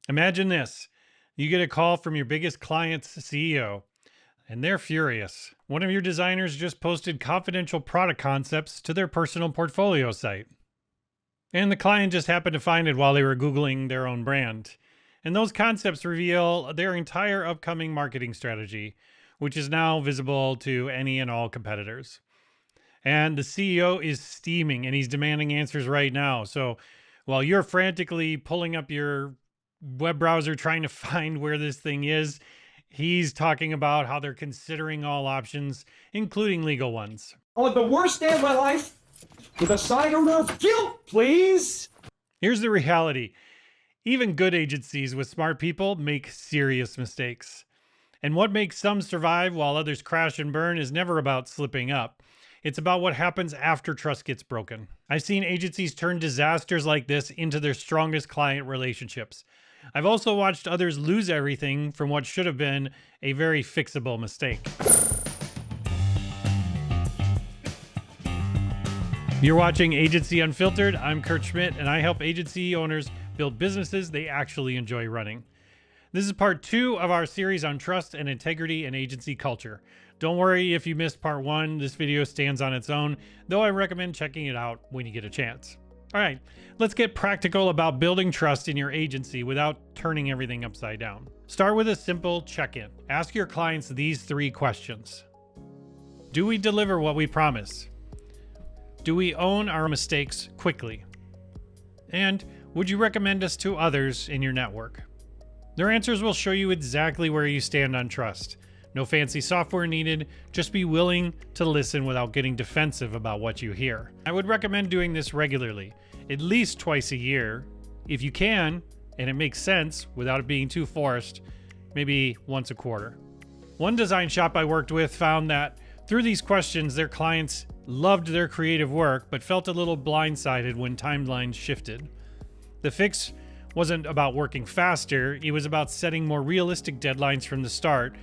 Imagine this. You get a call from your biggest client's CEO, and they're furious. One of your designers just posted confidential product concepts to their personal portfolio site. And the client just happened to find it while they were Googling their own brand. And those concepts reveal their entire upcoming marketing strategy, which is now visible to any and all competitors. And the CEO is steaming and he's demanding answers right now. So while you're frantically pulling up your web browser trying to find where this thing is, he's talking about how they're considering all options, including legal ones. Oh, the worst day of my life with a side of guilt, please. Here's the reality. Even good agencies with smart people make serious mistakes. And what makes some survive while others crash and burn is never about slipping up. It's about what happens after trust gets broken. I've seen agencies turn disasters like this into their strongest client relationships. I've also watched others lose everything from what should have been a very fixable mistake. You're watching Agency Unfiltered. I'm Kurt Schmidt, and I help agency owners build businesses they actually enjoy running. This is part 2 of our series on trust and integrity in agency culture. Don't worry if you missed part 1. This video stands on its own, though I recommend checking it out when you get a chance. All right, let's get practical about building trust in your agency without turning everything upside down. Start with a simple check-in. Ask your clients these 3 questions. Do we deliver what we promise? Do we own our mistakes quickly? And would you recommend us to others in your network? Their answers will show you exactly where you stand on trust. No fancy software needed, just be willing to listen without getting defensive about what you hear. I would recommend doing this regularly, at least twice a year. If you can, and it makes sense without it being too forced, maybe once a quarter. One design shop I worked with found that through these questions, their clients loved their creative work, but felt a little blindsided when timelines shifted. The fix wasn't about working faster, it was about setting more realistic deadlines from the start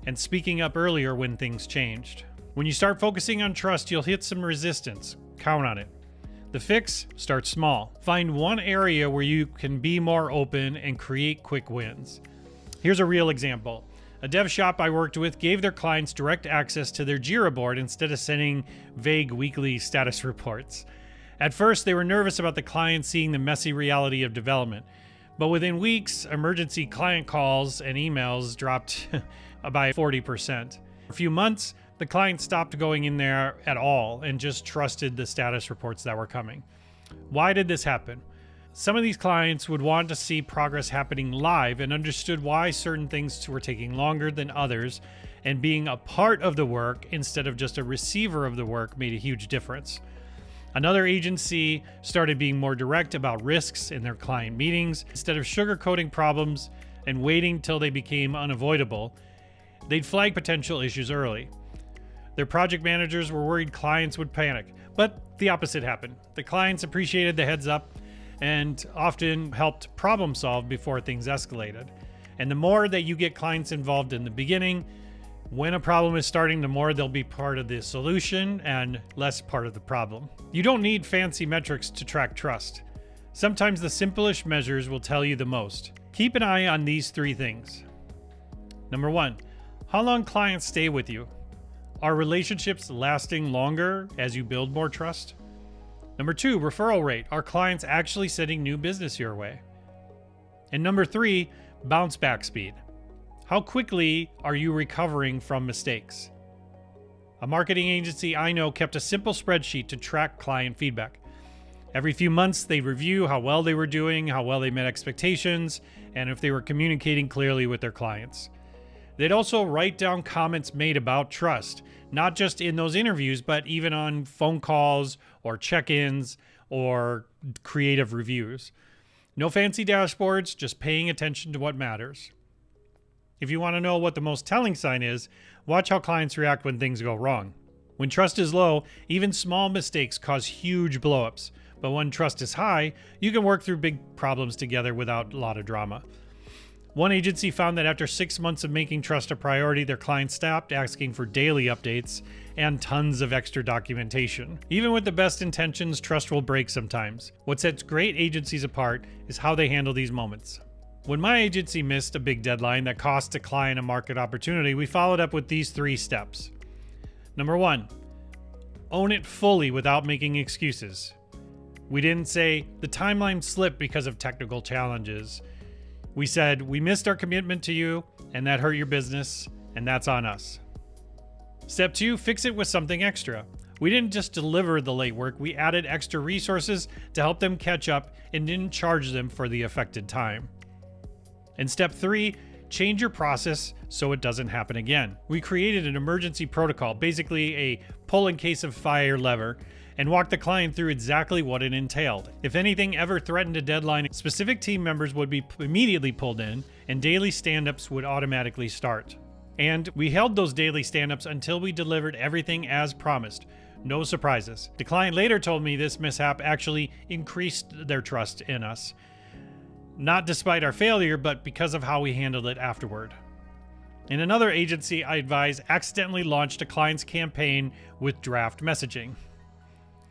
and speaking up earlier when things changed. When you start focusing on trust, you'll hit some resistance. Count on it. The fix starts small. Find one area where you can be more open and create quick wins. Here's a real example. A dev shop I worked with gave their clients direct access to their Jira board instead of sending vague weekly status reports. At first, they were nervous about the client seeing the messy reality of development. But within weeks, emergency client calls and emails dropped by 40%. For a few months, the client stopped going in there at all and just trusted the status reports that were coming. Why did this happen? Some of these clients would want to see progress happening live and understood why certain things were taking longer than others, and being a part of the work instead of just a receiver of the work made a huge difference. Another agency started being more direct about risks in their client meetings. Instead of sugarcoating problems and waiting till they became unavoidable, they'd flag potential issues early. Their project managers were worried clients would panic, but the opposite happened. The clients appreciated the heads up and often helped problem solve before things escalated. And the more that you get clients involved in the beginning, when a problem is starting, the more they'll be part of the solution and less part of the problem. You don't need fancy metrics to track trust. Sometimes the simplest measures will tell you the most. Keep an eye on these 3 things. Number 1, how long clients stay with you. Are relationships lasting longer as you build more trust? Number 2, referral rate. Are clients actually sending new business your way? And number 3, bounce back speed. How quickly are you recovering from mistakes? A marketing agency I know kept a simple spreadsheet to track client feedback. Every few months, they'd review how well they were doing, how well they met expectations, and if they were communicating clearly with their clients. They'd also write down comments made about trust, not just in those interviews, but even on phone calls or check-ins or creative reviews. No fancy dashboards, just paying attention to what matters. If you want to know what the most telling sign is, watch how clients react when things go wrong. When trust is low, even small mistakes cause huge blowups. But when trust is high, you can work through big problems together without a lot of drama. One agency found that after 6 months of making trust a priority, their clients stopped asking for daily updates and tons of extra documentation. Even with the best intentions, trust will break sometimes. What sets great agencies apart is how they handle these moments. When my agency missed a big deadline that cost a client a market opportunity, we followed up with these 3 steps. Number 1, own it fully without making excuses. We didn't say the timeline slipped because of technical challenges. We said we missed our commitment to you and that hurt your business, and that's on us. Step 2, fix it with something extra. We didn't just deliver the late work, we added extra resources to help them catch up and didn't charge them for the affected time. And step 3, change your process so it doesn't happen again. We created an emergency protocol, basically a pull in case of fire lever, and walked the client through exactly what it entailed. If anything ever threatened a deadline, specific team members would be immediately pulled in and daily stand-ups would automatically start. And we held those daily stand-ups until we delivered everything as promised. No surprises. The client later told me this mishap actually increased their trust in us. Not despite our failure, but because of how we handled it afterward. In another agency I advise accidentally launched a client's campaign with draft messaging.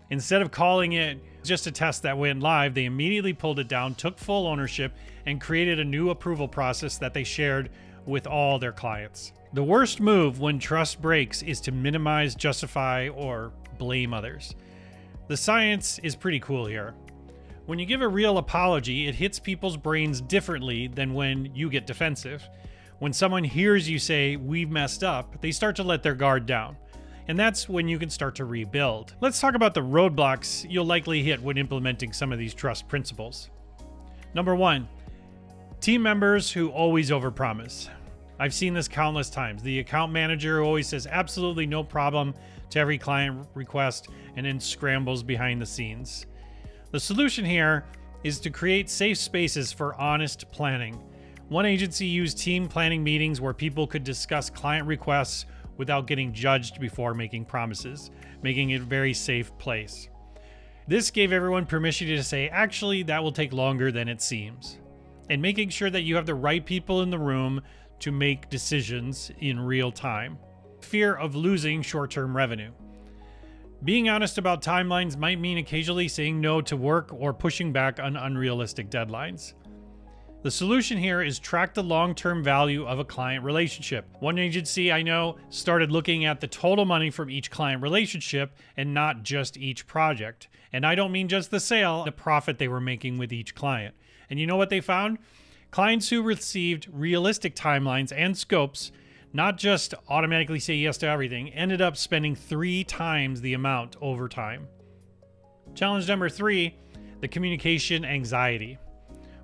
Instead of calling it just a test that went live, they immediately pulled it down, took full ownership, and created a new approval process that they shared with all their clients. The worst move when trust breaks is to minimize, justify, or blame others. The science is pretty cool here. When you give a real apology, it hits people's brains differently than when you get defensive. When someone hears you say, "We've messed up," they start to let their guard down. And that's when you can start to rebuild. Let's talk about the roadblocks you'll likely hit when implementing some of these trust principles. Number 1, team members who always overpromise. I've seen this countless times. The account manager always says absolutely no problem to every client request and then scrambles behind the scenes. The solution here is to create safe spaces for honest planning. One agency used team planning meetings where people could discuss client requests without getting judged before making promises, making it a very safe place. This gave everyone permission to say, actually, that will take longer than it seems, and making sure that you have the right people in the room to make decisions in real time. Fear of losing short-term revenue. Being honest about timelines might mean occasionally saying no to work or pushing back on unrealistic deadlines. The solution here is track the long-term value of a client relationship. One agency I know started looking at the total money from each client relationship and not just each project. And I don't mean just the sale, the profit they were making with each client. And you know what they found? Clients who received realistic timelines and scopes, not just automatically say yes to everything, ended up spending 3 times the amount over time. Challenge number 3, the communication anxiety.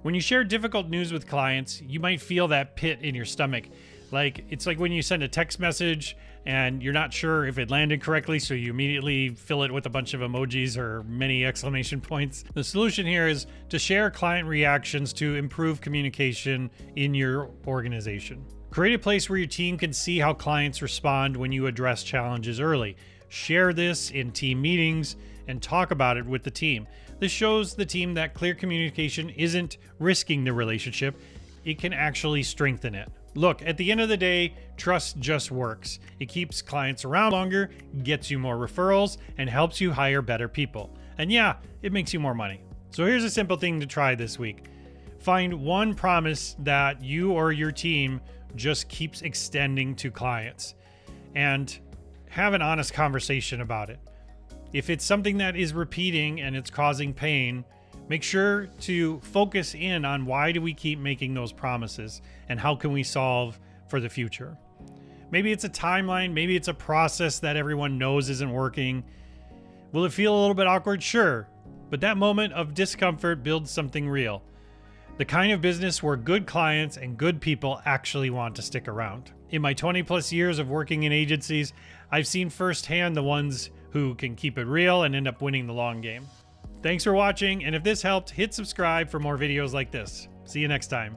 When you share difficult news with clients, you might feel that pit in your stomach. It's like when you send a text message and you're not sure if it landed correctly, so you immediately fill it with a bunch of emojis or many exclamation points. The solution here is to share client reactions to improve communication in your organization. Create a place where your team can see how clients respond when you address challenges early. Share this in team meetings and talk about it with the team. This shows the team that clear communication isn't risking the relationship, it can actually strengthen it. Look, at the end of the day, trust just works. It keeps clients around longer, gets you more referrals, and helps you hire better people. And yeah, it makes you more money. So here's a simple thing to try this week. Find one promise that you or your team just keeps extending to clients and have an honest conversation about it. If it's something that is repeating and it's causing pain, make sure to focus in on why do we keep making those promises and how can we solve for the future. Maybe it's a timeline, maybe it's a process that everyone knows isn't working. Will it feel a little bit awkward? Sure, but that moment of discomfort builds something real. The kind of business where good clients and good people actually want to stick around. In my 20 plus years of working in agencies, I've seen firsthand the ones who can keep it real and end up winning the long game. Thanks for watching, and if this helped, hit subscribe for more videos like this. See you next time.